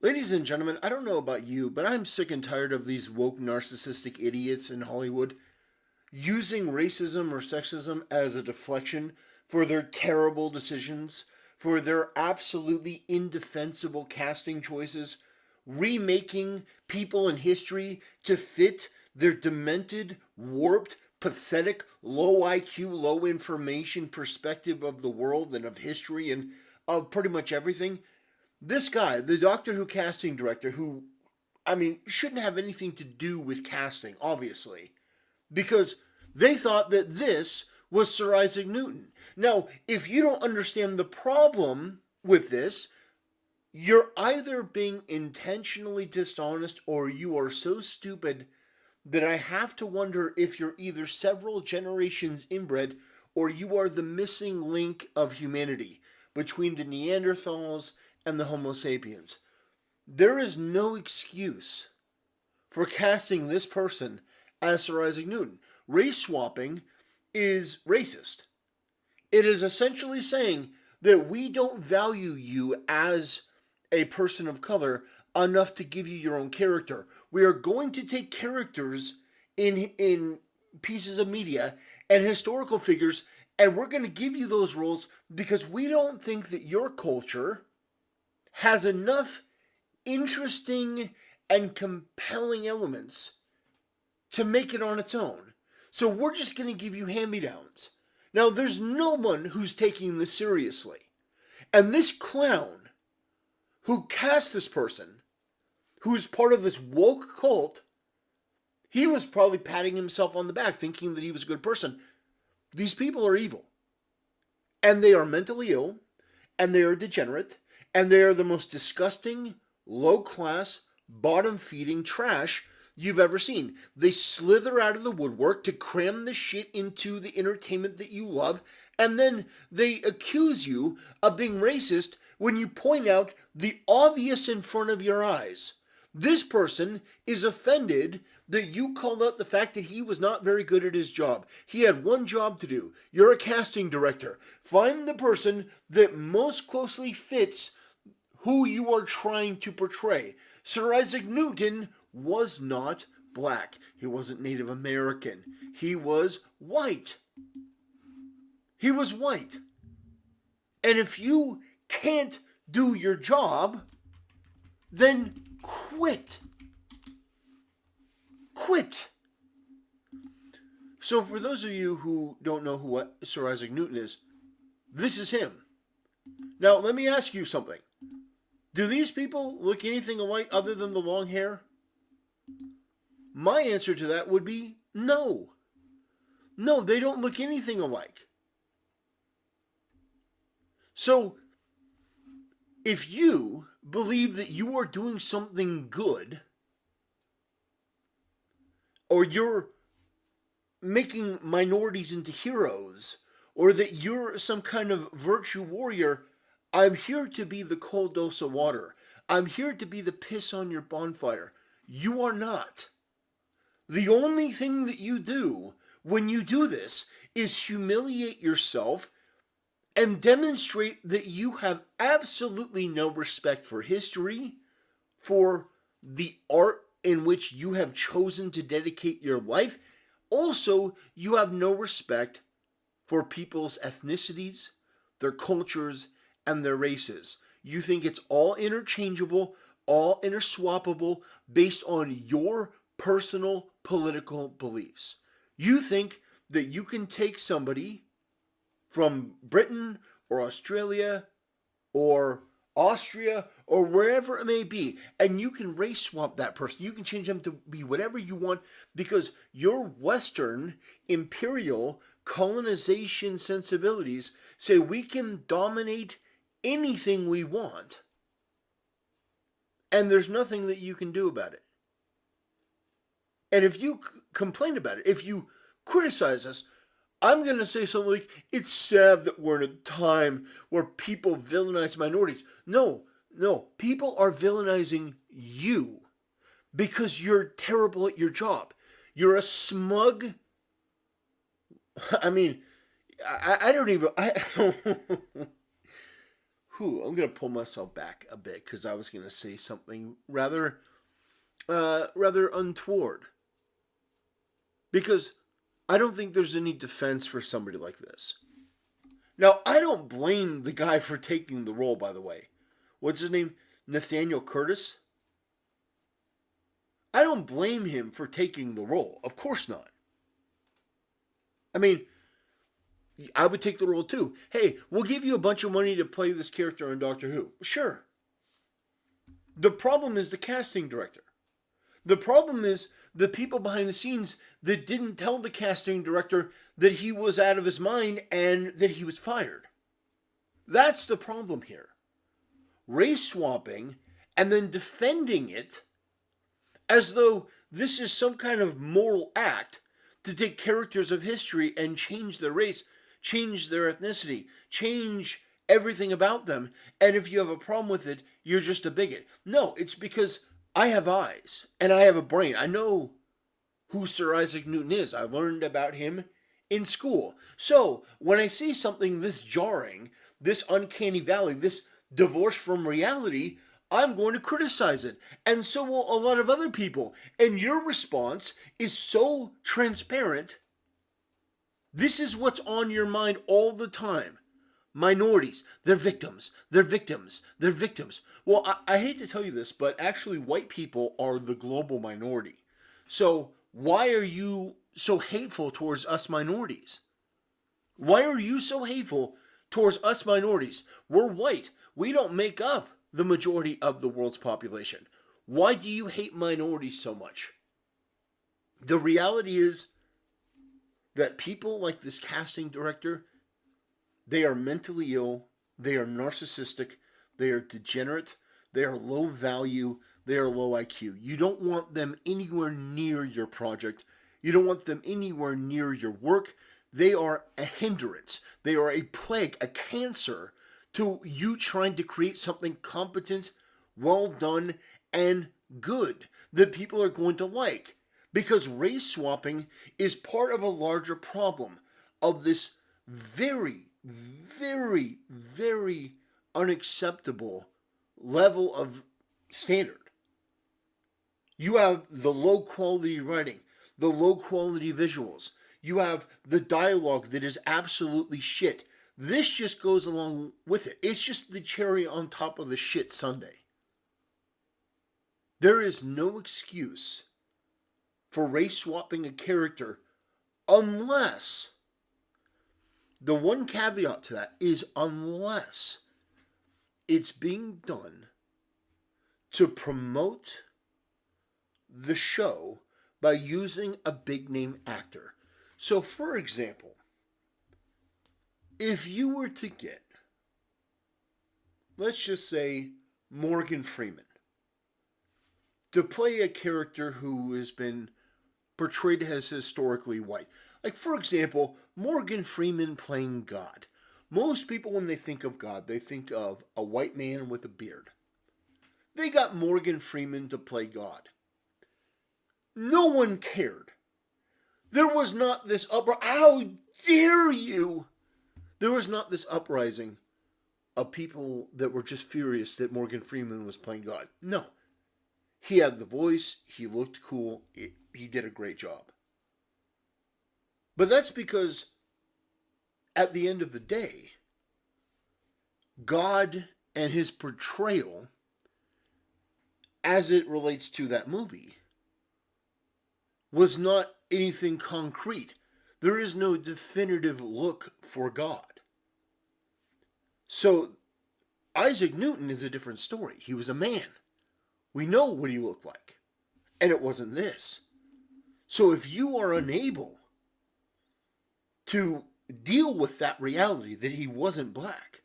Ladies and gentlemen, I don't know about you, but I'm sick and tired of these woke narcissistic idiots in Hollywood using racism or sexism as a deflection for their terrible decisions, for their absolutely indefensible casting choices, remaking people in history to fit their demented, warped, pathetic, low IQ, low information perspective of the world and of history and of pretty much everything. This guy, the Doctor Who casting director, who, shouldn't have anything to do with casting, obviously, because they thought that this was Sir Isaac Newton. Now, if you don't understand the problem with this, you're either being intentionally dishonest or you are so stupid that I have to wonder if you're either several generations inbred or you are the missing link of humanity between the Neanderthals and the Homo sapiens. There is no excuse for casting this person as Sir Isaac Newton. Race swapping is racist. It is essentially saying that we don't value you as a person of color enough to give you your own character. We are going to take characters in pieces of media and historical figures, and we're going to give you those roles because we don't think that your culture has enough interesting and compelling elements to make it on its own. So we're just going to give you hand-me-downs. Now, there's no one who's taking this seriously. And this clown who cast this person, who's part of this woke cult, he was probably patting himself on the back thinking that he was a good person. These people are evil. And they are mentally ill, and they are degenerate, and they are the most disgusting, low-class, bottom-feeding trash you've ever seen. They slither out of the woodwork to cram the shit into the entertainment that you love, and then they accuse you of being racist when you point out the obvious in front of your eyes. This person is offended that you called out the fact that he was not very good at his job. He had one job to do. You're a casting director. Find the person that most closely fits who you are trying to portray. Sir Isaac Newton was not black. He wasn't Native American. He was white. He was white. And if you can't do your job, then quit. Quit. So for those of you who don't know who Sir Isaac Newton is, this is him. Now let me ask you something. Do these people look anything alike other than the long hair? My answer to that would be no. No, they don't look anything alike. So, if you believe that you are doing something good, or you're making minorities into heroes, or that you're some kind of virtue warrior, I'm here to be the cold dose of water. I'm here to be the piss on your bonfire. You are not. The only thing that you do when you do this is humiliate yourself and demonstrate that you have absolutely no respect for history, for the art in which you have chosen to dedicate your life. Also, you have no respect for people's ethnicities, their cultures, and their races. You think it's all interchangeable, all interswappable based on your personal political beliefs. You think that you can take somebody from Britain or Australia or Austria or wherever it may be, and you can race swap that person. You can change them to be whatever you want because your Western imperial colonization sensibilities say we can dominate anything we want, and there's nothing that you can do about it. And if you complain about it, if you criticize us, I'm going to say something like, it's sad that we're in a time where people villainize minorities. No, people are villainizing you because you're terrible at your job. You're a smug. I mean, I don't even. I'm going to pull myself back a bit because I was going to say something rather untoward. Because I don't think there's any defense for somebody like this. Now, I don't blame the guy for taking the role, by the way. What's his name? Nathaniel Curtis? I don't blame him for taking the role. Of course not. I mean, I would take the role too. Hey, we'll give you a bunch of money to play this character on Doctor Who. Sure. The problem is the casting director. The problem is the people behind the scenes that didn't tell the casting director that he was out of his mind and that he was fired. That's the problem here. Race swapping and then defending it as though this is some kind of moral act to take characters of history and change their race, change their ethnicity, change everything about them, and if you have a problem with it, you're just a bigot. No, it's because I have eyes and I have a brain. I know who Sir Isaac Newton is. I learned about him in school. So when I see something this jarring, this uncanny valley, this divorce from reality, I'm going to criticize it. And so will a lot of other people. And your response is so transparent. This is what's on your mind all the time. Minorities, they're victims, they're victims, they're victims. Well, I hate to tell you this, but actually white people are the global minority. So why are you so hateful towards us minorities? Why are you so hateful towards us minorities? We're white. We don't make up the majority of the world's population. Why do you hate minorities so much? The reality is that people like this casting director, they are mentally ill, they are narcissistic, they are degenerate, they are low value, they are low IQ. You don't want them anywhere near your project. You don't want them anywhere near your work. They are a hindrance. They are a plague, a cancer to you trying to create something competent, well done, and good that people are going to like. Because race swapping is part of a larger problem of this very, very, very unacceptable level of standard. You have the low quality writing, the low quality visuals. You have the dialogue that is absolutely shit. This just goes along with it. It's just the cherry on top of the shit sundae. There is no excuse for race swapping a character unless, the one caveat to that is unless it's being done to promote the show by using a big name actor. So for example, if you were to get, let's just say, Morgan Freeman to play a character who has been portrayed as historically white. Like, for example, Morgan Freeman playing God. Most people, when they think of God, they think of a white man with a beard. They got Morgan Freeman to play God. No one cared. There was not this uprising. How dare you? There was not this uprising of people that were just furious that Morgan Freeman was playing God. No. He had the voice. He looked cool. He did a great job. But that's because at the end of the day, God and his portrayal as it relates to that movie was not anything concrete. There is no definitive look for God. So Isaac Newton is a different story. He was a man. We know what he looked like. And it wasn't this. So if you are unable to deal with that reality that he wasn't black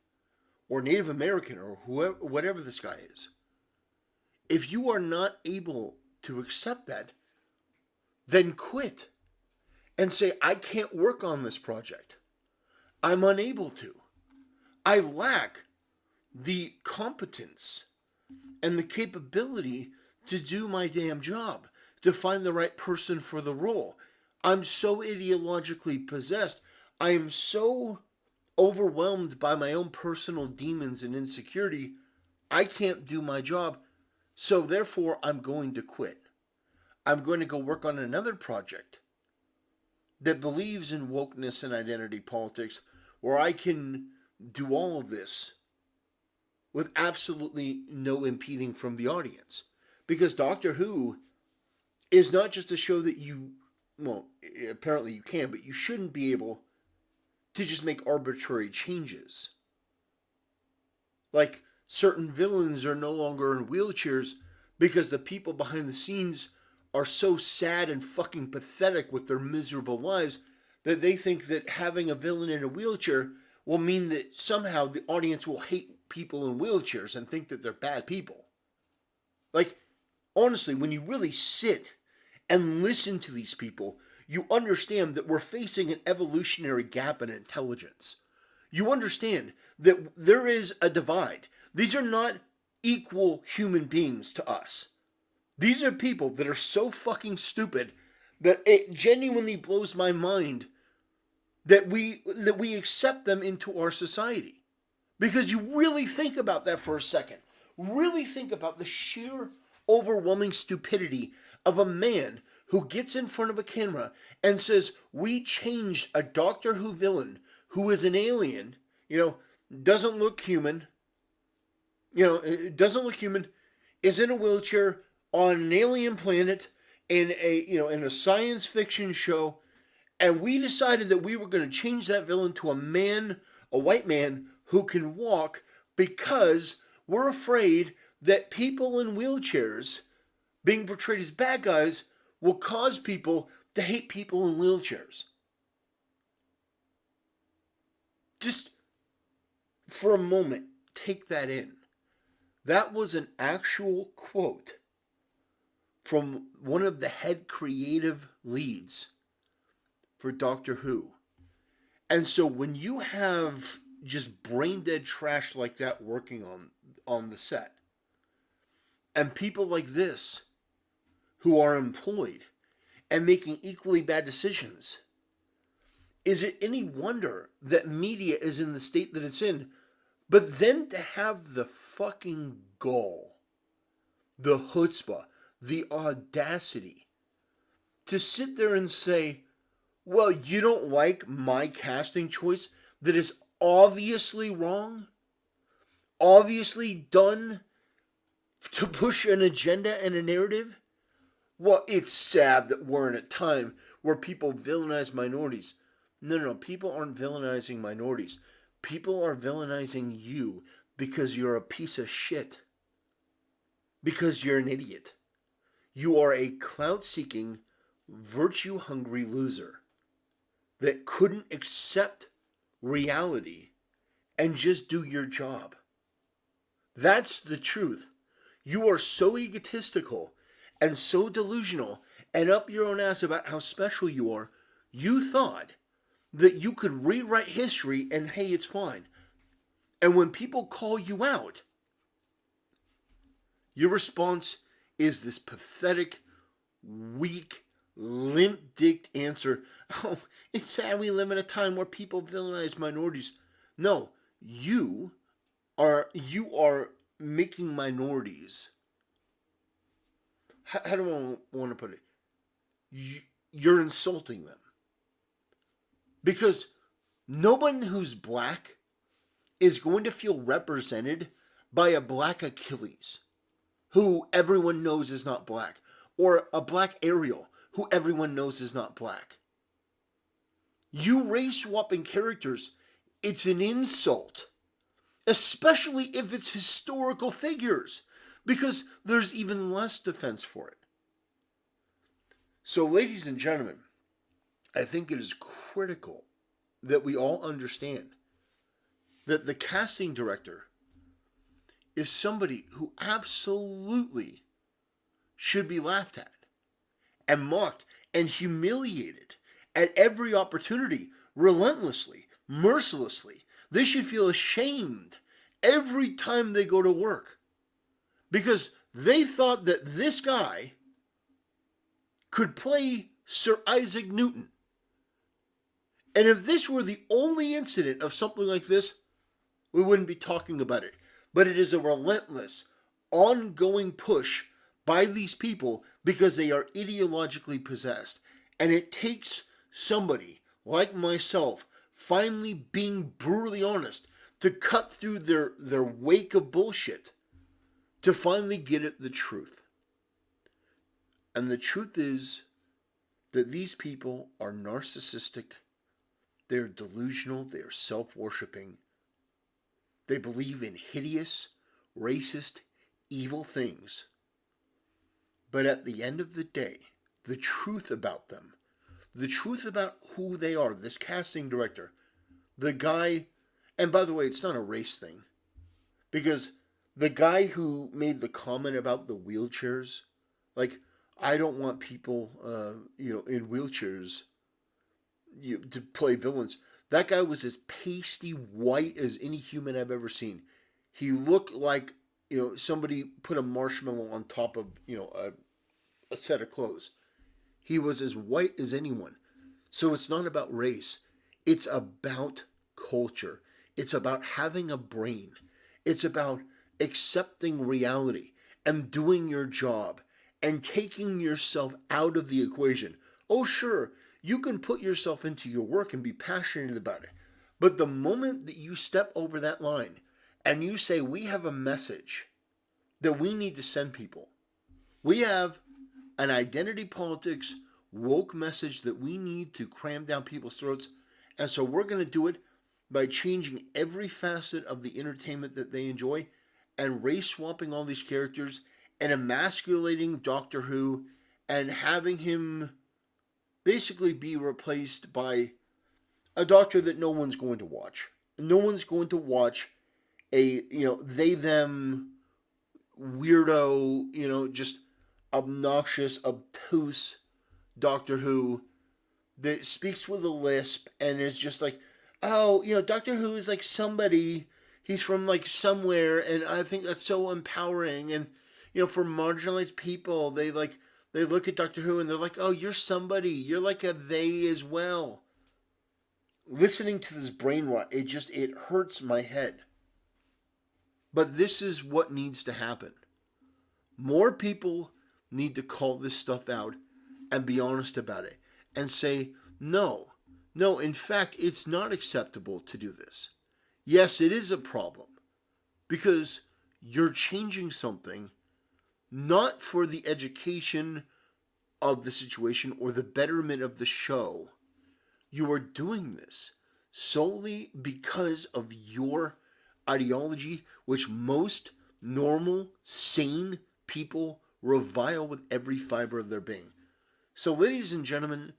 or Native American or whoever, whatever this guy is, if you are not able to accept that, then quit and say, I can't work on this project. I'm unable to. I lack the competence and the capability to do my damn job, to find the right person for the role. I'm so ideologically possessed. I am so overwhelmed by my own personal demons and insecurity, I can't do my job, so therefore I'm going to quit. I'm going to go work on another project that believes in wokeness and identity politics, where I can do all of this with absolutely no impeding from the audience. Because Doctor Who is not just a show that you, well, apparently you can, but you shouldn't be able to just make arbitrary changes. Like, certain villains are no longer in wheelchairs because the people behind the scenes are so sad and fucking pathetic with their miserable lives that they think that having a villain in a wheelchair will mean that somehow the audience will hate people in wheelchairs and think that they're bad people. Like, honestly, when you really sit and listen to these people, you understand that we're facing an evolutionary gap in intelligence. You understand that there is a divide. These are not equal human beings to us. These are people that are so fucking stupid that it genuinely blows my mind that we accept them into our society. Because you really think about that for a second. Really think about the sheer overwhelming stupidity of a man who gets in front of a camera and says, we changed a Doctor Who villain who is an alien, doesn't look human, is in a wheelchair on an alien planet in a science fiction show, and we decided that we were going to change that villain to a white man who can walk because we're afraid that people in wheelchairs being portrayed as bad guys will cause people to hate people in wheelchairs. Just for a moment, take that in. That was an actual quote from one of the head creative leads for Doctor Who. And so when you have just brain dead trash like that working on the set, and people like this who are employed and making equally bad decisions, is it any wonder that media is in the state that it's in? But then to have the fucking gall, the chutzpah, the audacity to sit there and say, well, you don't like my casting choice that is obviously wrong, obviously done to push an agenda and a narrative? Well, it's sad that we're in a time where people villainize minorities. No, people aren't villainizing minorities. People are villainizing you because you're a piece of shit. Because you're an idiot. You are a clout-seeking, virtue-hungry loser that couldn't accept reality and just do your job. That's the truth. You are so egotistical and so delusional and up your own ass about how special you are, you thought that you could rewrite history and hey, it's fine. And when people call you out, your response is this pathetic, weak, limp-dicked answer. Oh, it's sad we live in a time where people villainize minorities. No, you are making minorities. How do I want to put it? You're insulting them. Because no one who's black is going to feel represented by a black Achilles, who everyone knows is not black, or a black Ariel, who everyone knows is not black. You race-swapping characters, it's an insult, especially if it's historical figures, because there's even less defense for it. So, ladies and gentlemen, I think it is critical that we all understand that the casting director is somebody who absolutely should be laughed at and mocked and humiliated at every opportunity, relentlessly, mercilessly. They should feel ashamed every time they go to work because they thought that this guy could play Sir Isaac Newton. And if this were the only incident of something like this, we wouldn't be talking about it. But it is a relentless, ongoing push by these people because they are ideologically possessed. And it takes somebody like myself finally being brutally honest to cut through their wake of bullshit to finally get at the truth. And the truth is that these people are narcissistic, they're delusional, they are self-worshipping, they believe in hideous, racist, evil things. But at the end of the day, the truth about them, the truth about who they are, this casting director, the guy, and by the way, it's not a race thing, because the guy who made the comment about the wheelchairs, like, I don't want people, in wheelchairs to play villains. That guy was as pasty white as any human I've ever seen. He looked like, somebody put a marshmallow on top of, a set of clothes. He was as white as anyone. So it's not about race. It's about culture. It's about having a brain. It's about accepting reality and doing your job and taking yourself out of the equation. Oh, sure, you can put yourself into your work and be passionate about it. But the moment that you step over that line and you say, we have a message that we need to send people, we have an identity politics woke message that we need to cram down people's throats, and so we're going to do it by changing every facet of the entertainment that they enjoy and race swapping all these characters and emasculating Doctor Who and having him basically be replaced by a doctor that no one's going to watch. No one's going to watch a, they, them, weirdo, just obnoxious, obtuse Doctor Who that speaks with a lisp and is just like, oh, Doctor Who is like somebody, he's from like somewhere, and I think that's so empowering. And, for marginalized people, they look at Doctor Who and they're like, oh, you're somebody, you're like a they as well. Listening to this brain rot, it hurts my head. But this is what needs to happen. More people need to call this stuff out and be honest about it and say, no, in fact, it's not acceptable to do this. Yes, it is a problem because you're changing something not for the education of the situation or the betterment of the show. You are doing this solely because of your ideology, which most normal, sane people revile with every fiber of their being. So, ladies and gentlemen,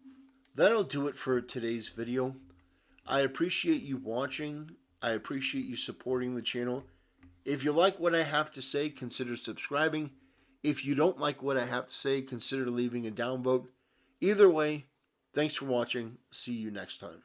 that'll do it for today's video. I appreciate you watching. I appreciate you supporting the channel. If you like what I have to say, consider subscribing. If you don't like what I have to say, consider leaving a downvote. Either way, thanks for watching. See you next time.